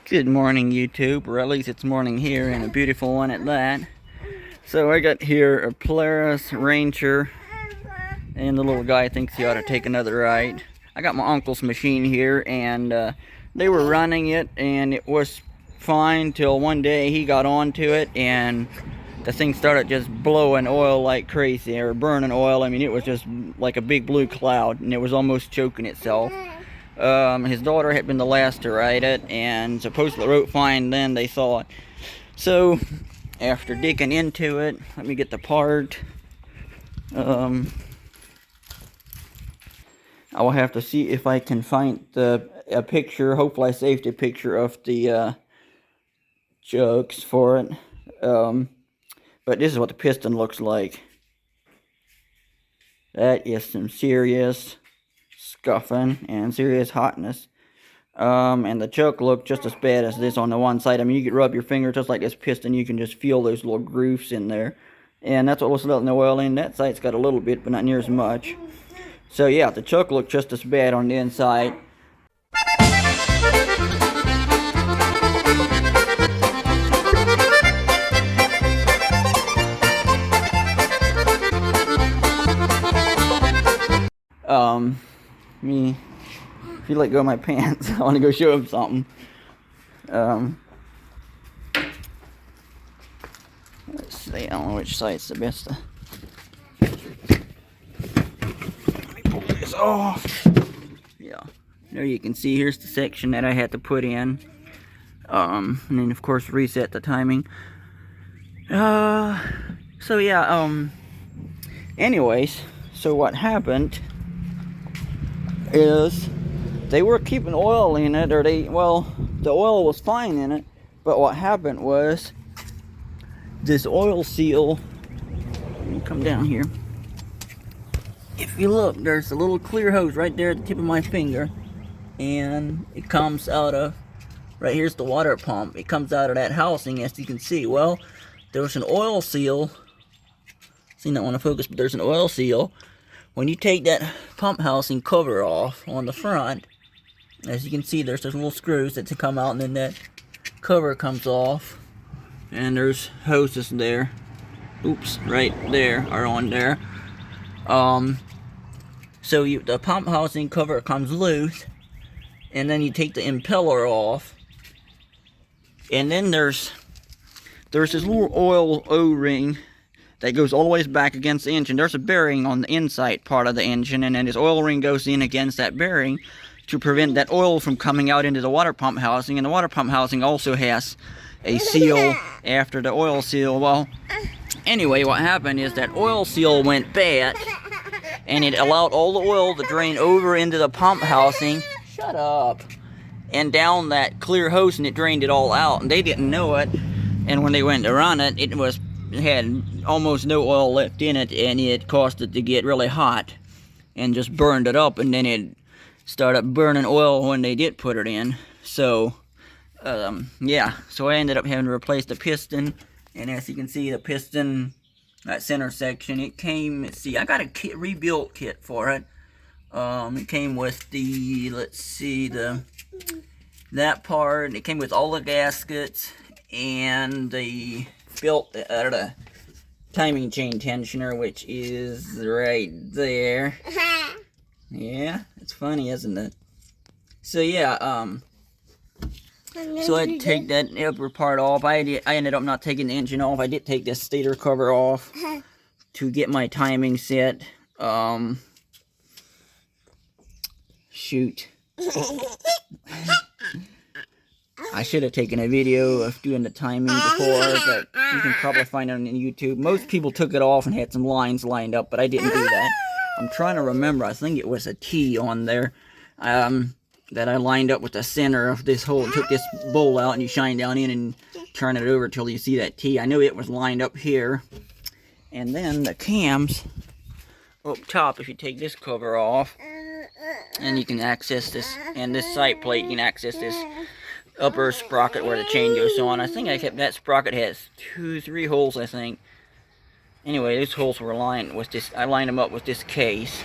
Good morning, YouTube, or at least it's morning here, and a beautiful one at that. So I got here a Polaris Ranger, and the little guy thinks he ought to take another ride. I got my uncle's machine here, and they were running it, and it was fine till one day he got onto it, and the thing started just blowing oil like crazy, or burning oil. I mean, it was just like a big blue cloud, and it was almost choking itself. His daughter had been the last to ride it, and supposedly wrote fine then, they thought. So, after digging into it, let me get the part. I will have to see if I can find a picture. Hopefully I saved a picture of the jugs for it. But this is what the piston looks like. That is some serious scuffing and serious hotness. And the choke looked just as bad as this on the one side. I mean, you could rub your finger just like this piston, you can just feel those little grooves in there. And that's what was letting the oil in. That side's got a little bit, but not near as much. So yeah, the choke looked just as bad on the inside. If you let go of my pants, I want to go show him something. Let's see, I don't know which side's the best. Let me pull this off. Yeah, there you can see, here's the section that I had to put in. And then of course reset the timing. So yeah, anyways, so what happened is they were keeping oil in it, or the oil was fine in it, but what happened was this oil seal, let me come down here, if you look, there's a little clear hose right there at the tip of my finger, and it comes out of, right here's the water pump, it comes out of that housing, as you can see. Well, there's an oil seal, see, not want to focus, but there's an oil seal. When you take that pump housing cover off on the front, as you can see, there's those little screws that come out, and then that cover comes off, and there's hoses there. Oops, right there, are on there. So the pump housing cover comes loose, and then you take the impeller off, and then there's this little oil O-ring that goes all the way back against the engine. There's a bearing on the inside part of the engine, and then this oil ring goes in against that bearing to prevent that oil from coming out into the water pump housing. And the water pump housing also has a seal after the oil seal. Well, anyway, what happened is that oil seal went bad, and it allowed all the oil to drain over into the pump housing. Shut up. And down that clear hose, and it drained it all out, and they didn't know it. And when they went to run it, it had almost no oil left in it, and it caused it to get really hot and just burned it up, and then it started burning oil when they did put it in. So yeah, so I ended up having to replace the piston, and as you can see, the piston, that center section, it came, let's see, I got a rebuilt kit for it. It came with the, let's see, that part, it came with all the gaskets and the the timing chain tensioner, which is right there. Yeah, it's funny, isn't it? So yeah, so I take that upper part off. I ended up not taking the engine off. I did take this stator cover off to get my timing set. Shoot. I should have taken a video of doing the timing before, but you can probably find it on YouTube. Most people took it off and had some lines lined up, but I didn't do that. I'm trying to remember, I think it was a T on there that I lined up with the center of this hole. Took this bowl out, and you shine down in and turn it over till you see that T. I knew it was lined up here. And then the cams up top, if you take this cover off, and you can access this, and this side plate, you can access this upper sprocket where the chain goes on. I think I kept that sprocket, has 2-3 holes, I think. Anyway, those holes were lined with this, I lined them up with this case,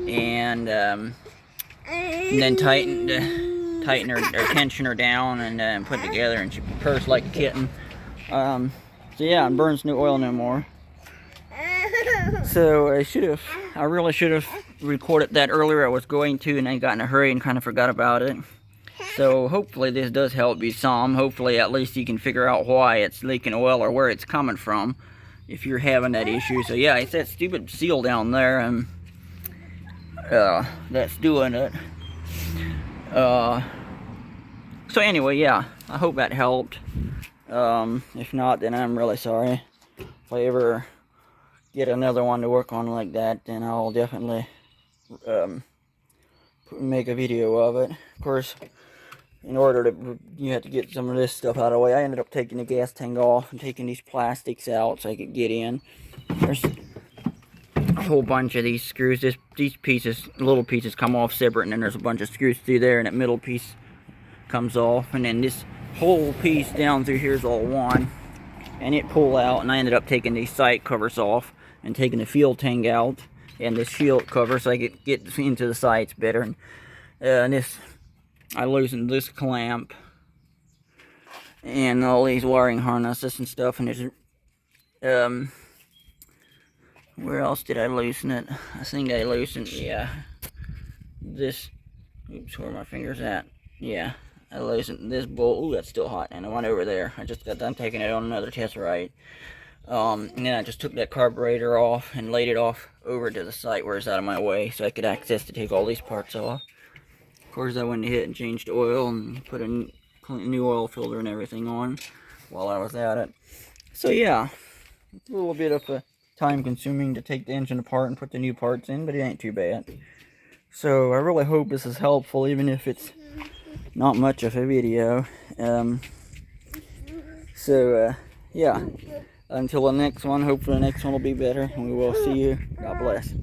and then tightened tighten her or tension her down and put together, and she purrs like a kitten. So yeah, and burns no oil no more. So I really should have recorded that earlier. I was going to, and I got in a hurry and kind of forgot about it. So hopefully this does help you some. Hopefully at least you can figure out why it's leaking oil or where it's coming from if you're having that issue. So yeah, it's that stupid seal down there, and that's doing it. So anyway, yeah, I hope that helped. If not, then I'm really sorry. If I ever get another one to work on like that, then I'll definitely make a video of it. Of course, in order to, you have to get some of this stuff out of the way. I ended up taking the gas tank off and taking these plastics out so I could get in. There's a whole bunch of these screws. These pieces, little pieces, come off separate, and then there's a bunch of screws through there, and that middle piece comes off, and then this whole piece down through here is all one, and it pull out. And I ended up taking these sight covers off and taking the fuel tank out and this shield cover so I could get into the sights better. And this, I loosened this clamp and all these wiring harnesses and stuff. And there's where else did I loosen it? I think I loosened, yeah, this, oops, where are my fingers at? Yeah, I loosened this bolt. Ooh, that's still hot, and I went over there. I just got done taking it on another test ride. And then I just took that carburetor off and laid it off over to the site where it's out of my way so I could access to take all these parts off. Of course, I went ahead and changed oil and put a new oil filter and everything on while I was at it. So yeah, a little bit of a time consuming to take the engine apart and put the new parts in, but it ain't too bad. So I really hope this is helpful, even if it's not much of a video. Yeah, until the next one, hopefully the next one will be better, and we will see you. God bless.